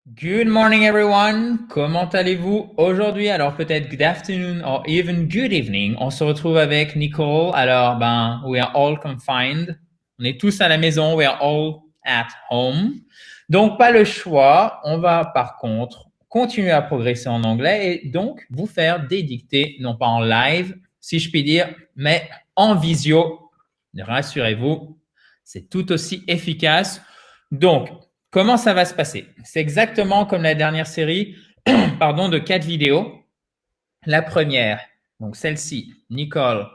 Good morning everyone, comment allez-vous aujourd'hui? Alors peut-être good afternoon or even good evening. On se retrouve avec Nicole. Alors we are all confined. On est tous à la maison. We are all at home. Donc pas le choix. On va par contre continuer à progresser en anglais et donc vous faire des dictées, non pas en live, si je puis dire, mais en visio. Rassurez-vous, c'est tout aussi efficace. Donc, comment ça va se passer? C'est exactement comme la dernière série, pardon, de 4 vidéos. La première, donc celle-ci, Nicole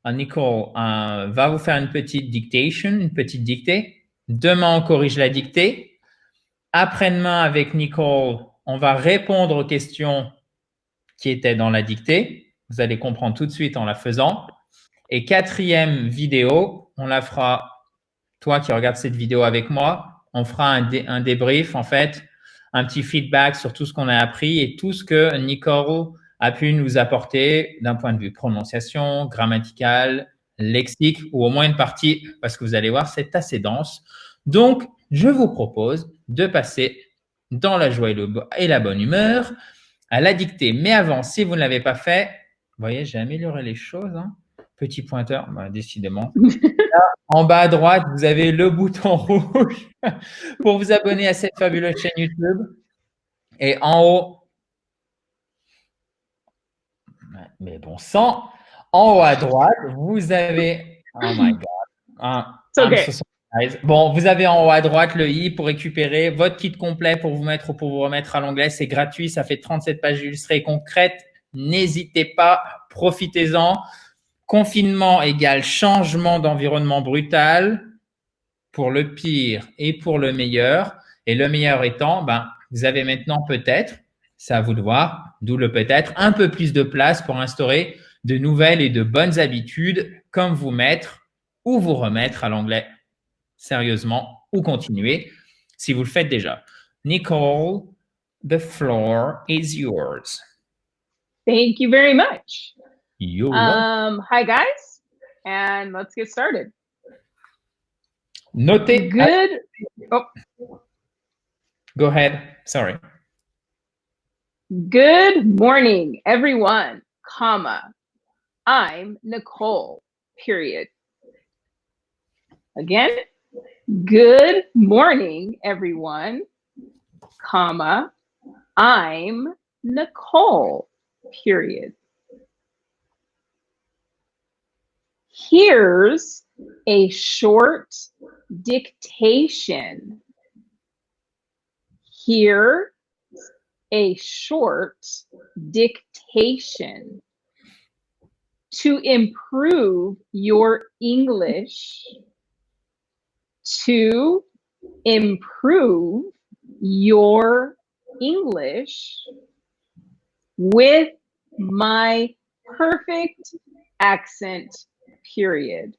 va vous faire une petite dictation, une petite dictée. Demain, on corrige la dictée. Après-demain, avec Nicole, on va répondre aux questions qui étaient dans la dictée. Vous allez comprendre tout de suite en la faisant. Et quatrième vidéo, on la fera, toi qui regardes cette vidéo avec moi, on fera un débrief, en fait, un petit feedback sur tout ce qu'on a appris et tout ce que Nicole a pu nous apporter d'un point de vue prononciation, grammatical, lexique, ou au moins une partie, parce que vous allez voir, c'est assez dense. Donc, je vous propose de passer dans la joie et la bonne humeur à la dictée. Mais avant, si vous ne l'avez pas fait, vous voyez, j'ai amélioré les choses, hein. Petit pointeur, décidément. En bas à droite, vous avez le bouton rouge pour vous abonner à cette fabuleuse chaîne YouTube. Et en haut, mais bon sang, en haut à droite, vous avez, oh my God, It's I'm so okay. sorry. Bon, vous avez en haut à droite le i pour récupérer votre kit complet pour vous mettre ou pour vous remettre à l'anglais. C'est gratuit, ça fait 37 pages illustrées concrètes. N'hésitez pas, profitez-en. Confinement égale changement d'environnement brutal pour le pire et pour le meilleur. Et le meilleur étant, vous avez maintenant peut-être, c'est à vous de voir, d'où le peut-être, un peu plus de place pour instaurer de nouvelles et de bonnes habitudes, comme vous mettre ou vous remettre à l'anglais sérieusement ou continuer si vous le faites déjà. Nicole, the floor is yours. Thank you very much. You're welcome. Hi guys, and let's get started. Notez. Good. Oh, Go ahead. Sorry. good morning, everyone. Comma. I'm Nicole. Period. Again. Good morning, everyone. Comma. I'm Nicole. Period. Here's a short dictation. Here, a short dictation. To improve your English. To improve your English with my perfect accent, period.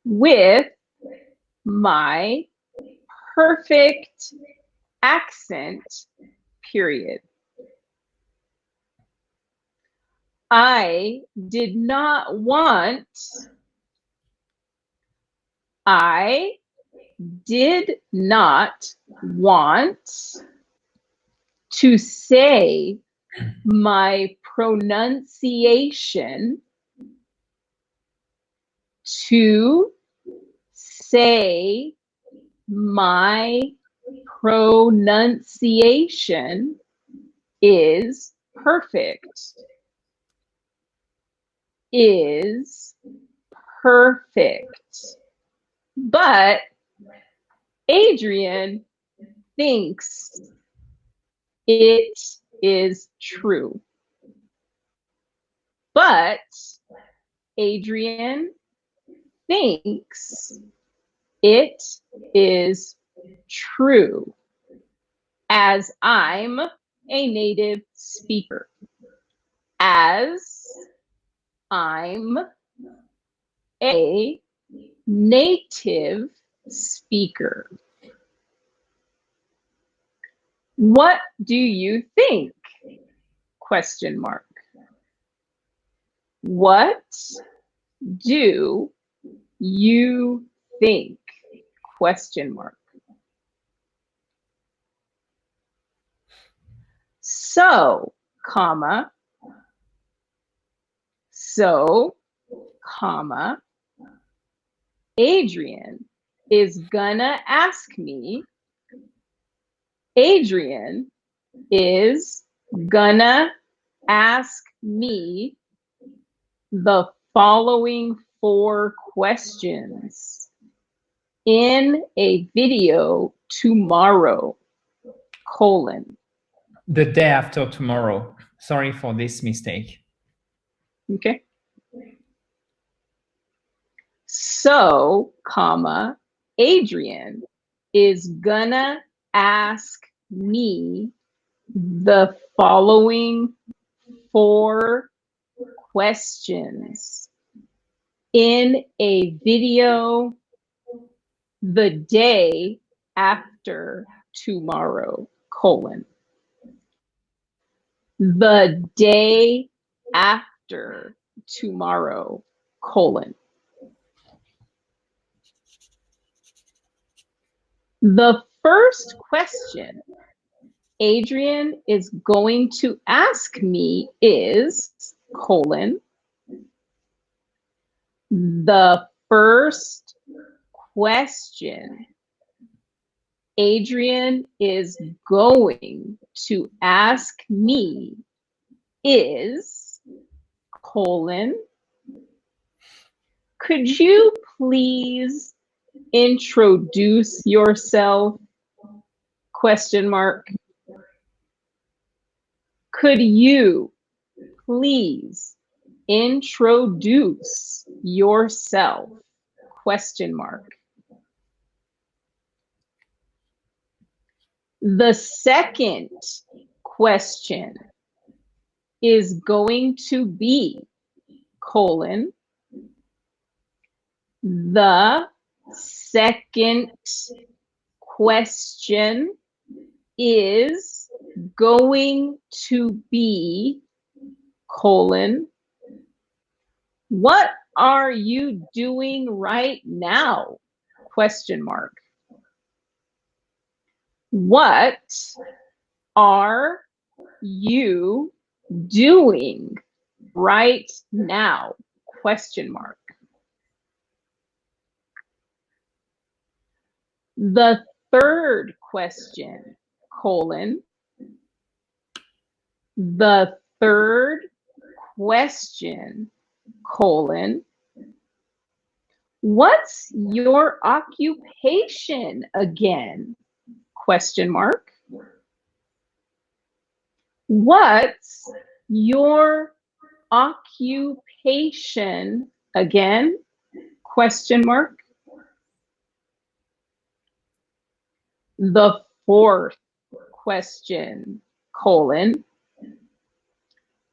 With my perfect accent, period. I did not want to say my pronunciation, to say my pronunciation is perfect. Is perfect. But Adrian thinks it is true. But Adrian thinks it is true, as I'm a native speaker. As I'm a native speaker. What do you think? Question mark. What do you think? Question mark. So, comma, Adrian is gonna ask me. Adrian is gonna ask me the following 4 questions in a video tomorrow, colon. The day after tomorrow. Sorry for this mistake. Okay. So, comma, Adrian is gonna ask me the following 4 questions in a video the day after tomorrow, colon. The day after tomorrow, colon. The first question Adrian is going to ask me is, colon, the first question Adrian is going to ask me is, colon, could you please introduce yourself, question mark. Could you please introduce yourself, question mark. The second question is going to be, colon, the second question is going to be, colon, what are you doing right now, question mark. What are you doing right now, question mark. The third question, colon, the third question, colon, what's your occupation again, question mark. What's your occupation again, question mark. The fourth question, colon,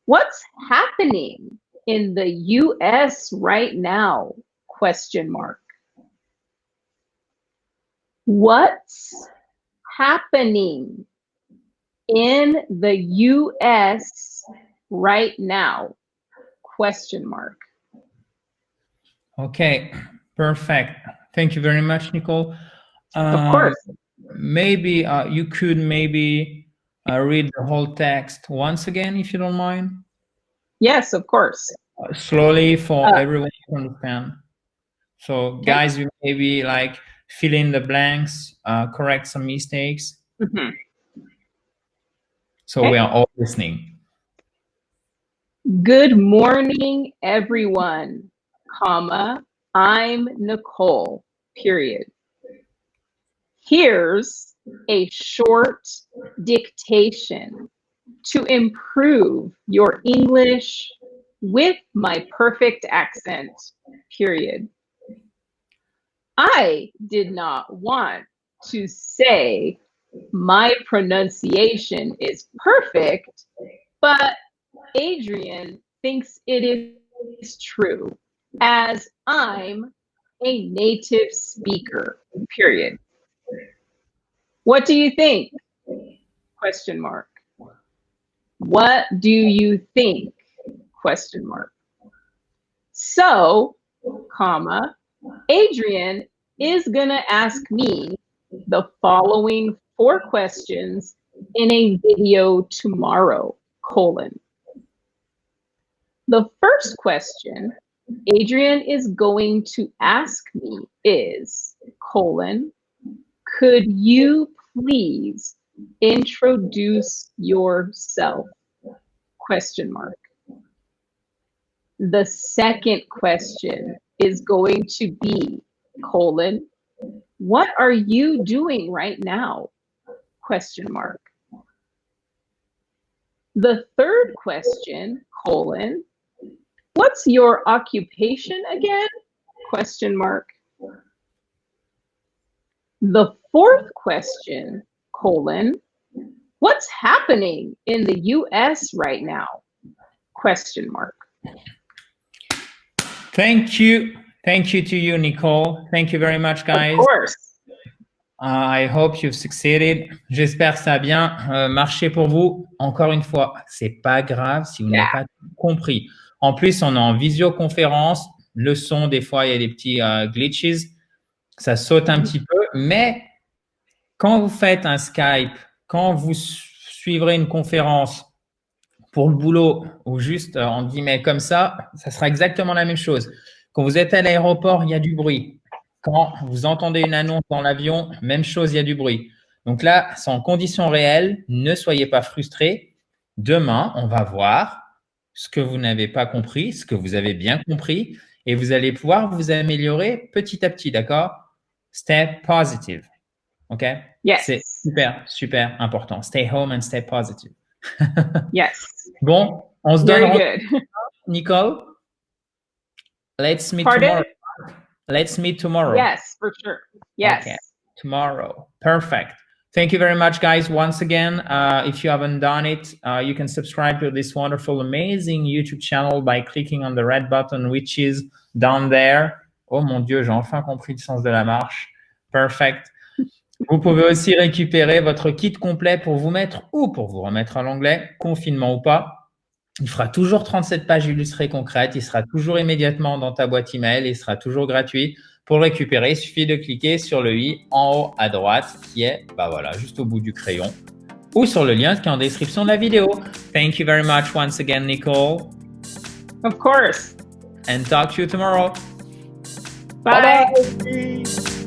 what's happening in the US right now, question mark. What's happening in the US right now, question mark. Okay, perfect. Thank you very much, Nicole. Of course. Maybe you could maybe read the whole text once again, if you don't mind. Yes, of course. Slowly for everyone to understand. So Okay. guys, you maybe like fill in the blanks, correct some mistakes. Mm-hmm. So Okay. we are all listening. Good morning, everyone, comma, I'm Nicole, period. Here's a short dictation to improve your English with my perfect accent, period. I did not want to say my pronunciation is perfect, but Adrian thinks it is true, as I'm a native speaker, period. What do you think? Question mark. What do you think? Question mark. So, comma, Adrian is gonna ask me the following 4 questions in a video tomorrow, colon. The first question Adrian is going to ask me is, colon, could you please introduce yourself? Question mark. The second question is going to be, colon, what are you doing right now? Question mark. The third question, colon, what's your occupation again? Question mark. The fourth question, colon, what's happening in the US right now? Question mark. Thank you. Thank you to you, Nicole. Thank you very much, guys. Of course. I hope you've succeeded. J'espère que ça a bien marché pour vous. Encore une fois, c'est pas grave si vous n'avez pas compris. En plus, on est en visioconférence. Le son, des fois, il y a des petits glitches. Ça saute un petit peu. Mais quand vous faites un Skype, quand vous suivrez une conférence pour le boulot ou juste en guillemets comme ça sera exactement la même chose. Quand vous êtes à l'aéroport, il y a du bruit. Quand vous entendez une annonce dans l'avion, même chose, il y a du bruit. Donc là, c'est en conditions réelles. Ne soyez pas frustrés. Demain, on va voir ce que vous n'avez pas compris, ce que vous avez bien compris, et vous allez pouvoir vous améliorer petit à petit, d'accord? Stay positive. OK? Yes. C'est super, super important. Stay home and stay positive. Yes. Bon, on se Very donne good. Nicole. Let's meet Pardon? tomorrow. Let's meet tomorrow. Yes, for sure. Yes. Okay. Tomorrow. Perfect. Thank you very much, guys. Once again, if you haven't done it, you can subscribe to this wonderful, amazing YouTube channel by clicking on the red button, which is down there. Oh mon Dieu, j'ai enfin compris le sens de la marche. Perfect. Vous pouvez aussi récupérer votre kit complet pour vous mettre ou pour vous remettre à l'anglais, confinement ou pas. Il fera toujours 37 pages illustrées concrètes. Il sera toujours immédiatement dans ta boîte email. Il sera toujours gratuit. Pour le récupérer, il suffit de cliquer sur le i en haut à droite qui est, voilà, juste au bout du crayon ou sur le lien qui est en description de la vidéo. Thank you very much once again, Nicole. Of course. And talk to you tomorrow. Bye. Bye-bye.